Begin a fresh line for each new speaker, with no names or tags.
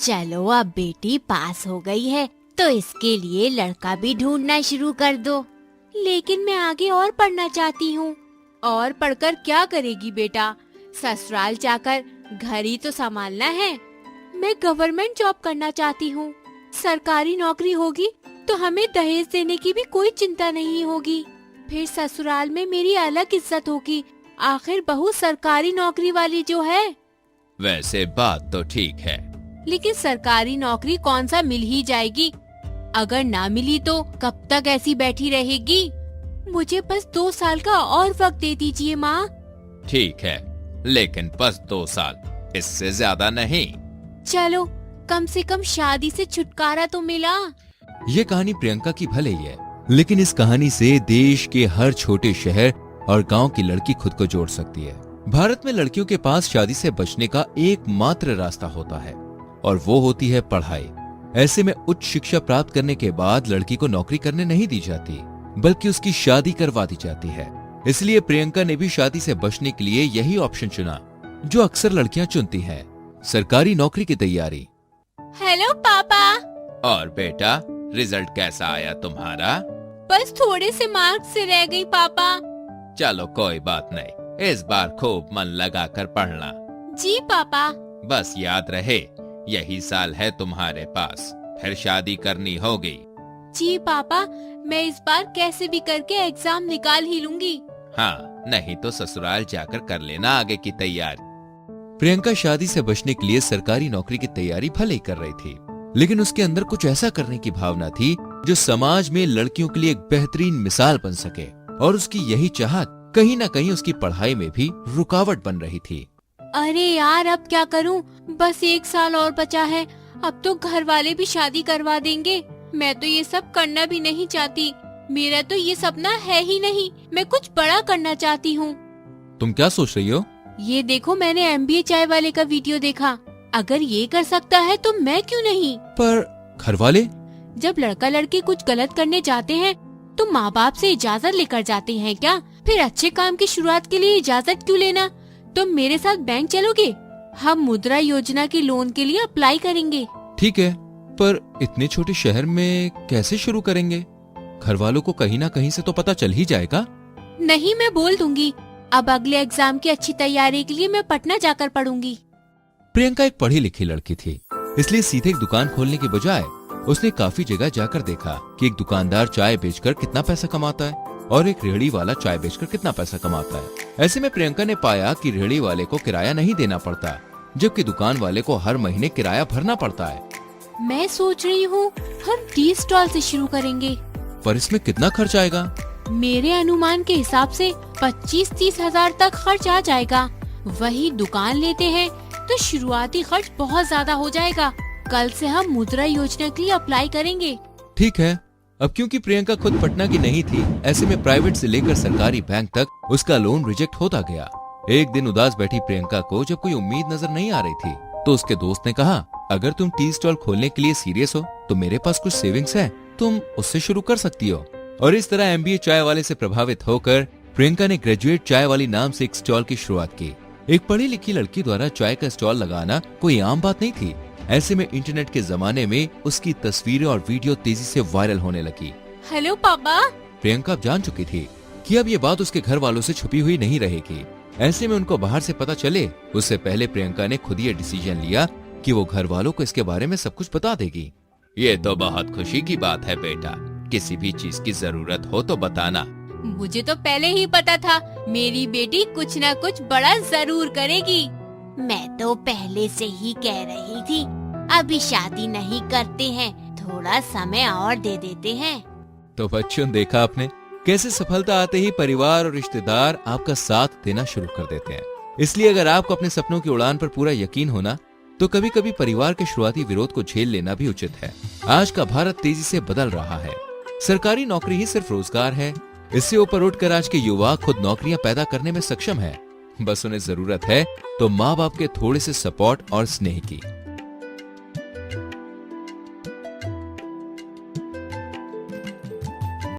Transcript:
चलो अब बेटी पास हो गई है तो इसके लिए लड़का भी ढूंढना शुरू कर दो। लेकिन मैं आगे और पढ़ना चाहती हूँ। और पढ़कर क्या करेगी बेटा? ससुराल जाकर घर ही तो संभालना है। मैं गवर्नमेंट जॉब करना चाहती हूँ। सरकारी नौकरी होगी तो हमें दहेज देने की भी कोई चिंता नहीं होगी। फिर ससुराल में मेरी अलग इज्जत होगी। आखिर बहू सरकारी नौकरी वाली जो है।
वैसे बात तो ठीक है,
लेकिन सरकारी नौकरी कौन सा मिल ही जाएगी। अगर ना मिली तो कब तक ऐसी बैठी रहेगी? मुझे बस 2 साल का और वक्त दे दीजिए माँ।
ठीक है, लेकिन बस 2 साल, इससे ज्यादा नहीं।
चलो कम से कम शादी से छुटकारा तो मिला।
ये कहानी प्रियंका की भले ही है, लेकिन इस कहानी से देश के हर छोटे शहर और गांव की लड़की खुद को जोड़ सकती है। भारत में लड़कियों के पास शादी से बचने का एकमात्र रास्ता होता है और वो होती है पढ़ाई। ऐसे में उच्च शिक्षा प्राप्त करने के बाद लड़की को नौकरी करने नहीं दी जाती, बल्कि उसकी शादी करवा दी जाती है। इसलिए प्रियंका ने भी शादी से बचने के लिए यही ऑप्शन चुना जो अक्सर लड़कियां चुनती हैं, सरकारी नौकरी की तैयारी।
हेलो पापा।
और बेटा, रिजल्ट कैसा आया तुम्हारा?
बस थोड़े से मार्क्स से रह गई पापा।
चलो कोई बात नहीं, इस बार खूब मन लगा कर पढ़ना।
जी पापा।
बस याद रहे, यही साल है तुम्हारे पास, फिर शादी करनी होगी।
जी पापा, मैं इस बार कैसे भी करके एग्जाम निकाल ही लूंगी।
हाँ, नहीं तो ससुराल जाकर कर लेना आगे की तैयारी।
प्रियंका शादी से बचने के लिए सरकारी नौकरी की तैयारी भले ही कर रही थी, लेकिन उसके अंदर कुछ ऐसा करने की भावना थी जो समाज में लड़कियों के लिए एक बेहतरीन मिसाल बन सके। और उसकी यही चाहत कहीं न कहीं उसकी पढ़ाई में भी रुकावट बन रही थी।
अरे यार, अब क्या करूं? बस 1 साल और बचा है। अब तो घर वाले भी शादी करवा देंगे। मैं तो ये सब करना भी नहीं चाहती। मेरा तो ये सपना है ही नहीं। मैं कुछ बड़ा करना चाहती हूँ।
तुम क्या सोच रही हो?
ये देखो, मैंने MBA चाय वाले का वीडियो देखा। अगर ये कर सकता है तो मैं क्यों नहीं?
पर घर वाले?
जब लड़का लड़की कुछ गलत करने जाते हैं तो माँ बाप से इजाजत लेकर जाते हैं क्या? फिर अच्छे काम की शुरुआत के लिए इजाजत क्यों लेना? तुम मेरे साथ बैंक चलोगे? हम मुद्रा योजना के लोन के लिए अप्लाई करेंगे।
ठीक है, पर इतने छोटे शहर में कैसे शुरू करेंगे? घर वालों को कहीं ना कहीं से तो पता चल ही जाएगा।
नहीं, मैं बोल दूंगी। अब अगले एग्जाम की अच्छी तैयारी के लिए मैं पटना जाकर पढ़ूंगी।
प्रियंका एक पढ़ी लिखी लड़की थी, इसलिए सीधे एक दुकान खोलने की बजाय उसने काफी जगह जाकर देखा कि एक दुकानदार चाय बेचकर कितना पैसा कमाता है और एक रेहड़ी वाला चाय बेचकर कितना पैसा कमाता है। ऐसे में प्रियंका ने पाया कि रेहड़ी वाले को किराया नहीं देना पड़ता, जबकि दुकान वाले को हर महीने किराया भरना पड़ता है।
मैं सोच रही हूँ हम टी स्टॉल से शुरू करेंगे।
पर इसमें कितना खर्च आएगा?
मेरे अनुमान के हिसाब से 25-30 हजार तक खर्च आ जाएगा। वही दुकान लेते हैं तो शुरुआती खर्च बहुत ज्यादा हो जाएगा। कल से हम मुद्रा योजना के लिए अप्लाई करेंगे।
ठीक है। अब क्योंकि प्रियंका खुद पटना की नहीं थी, ऐसे में प्राइवेट से लेकर सरकारी बैंक तक उसका लोन रिजेक्ट होता गया। एक दिन उदास बैठी प्रियंका को जब कोई उम्मीद नजर नहीं आ रही थी, तो उसके दोस्त ने कहा, अगर तुम टी स्टॉल खोलने के लिए सीरियस हो तो मेरे पास कुछ सेविंग्स है, तुम उससे शुरू कर सकती हो। और इस तरह MBA चाय वाले से प्रभावित होकर प्रियंका ने ग्रेजुएट चाय वाली नाम से एक स्टॉल की शुरुआत की। एक पढ़ी लिखी लड़की द्वारा चाय का स्टॉल लगाना कोई आम बात नहीं थी। ऐसे में इंटरनेट के जमाने में उसकी तस्वीरें और वीडियो तेजी से वायरल होने लगी।
हेलो पापा।
प्रियंका अब जान चुकी थी कि अब ये बात उसके घर वालों से छुपी हुई नहीं रहेगी। ऐसे में उनको बाहर से पता चले उससे पहले प्रियंका ने खुद ही डिसीजन लिया कि वो घर वालों को इसके बारे में सब कुछ बता देगी।
ये तो बहुत खुशी की बात है बेटा, किसी भी चीज की जरूरत हो तो बताना।
मुझे तो पहले ही पता था मेरी बेटी कुछ न कुछ बड़ा जरूर करेगी। मैं तो पहले से ही कह रही थी, अभी शादी नहीं करते हैं, थोड़ा समय और दे देते हैं।
तो बच्चों, देखा आपने कैसे सफलता आते ही परिवार और रिश्तेदार आपका साथ देना शुरू कर देते हैं। इसलिए अगर आपको अपने सपनों की उड़ान पर पूरा यकीन होना, तो कभी कभी परिवार के शुरुआती विरोध को झेल लेना भी उचित है। आज का भारत तेजी से बदल रहा है। सरकारी नौकरी ही सिर्फ रोजगार है, इससे ऊपर उठकर आज के युवा खुद नौकरियां पैदा करने में सक्षम है। बस उन्हें जरूरत है तो माँ बाप के थोड़े से सपोर्ट और स्नेह की।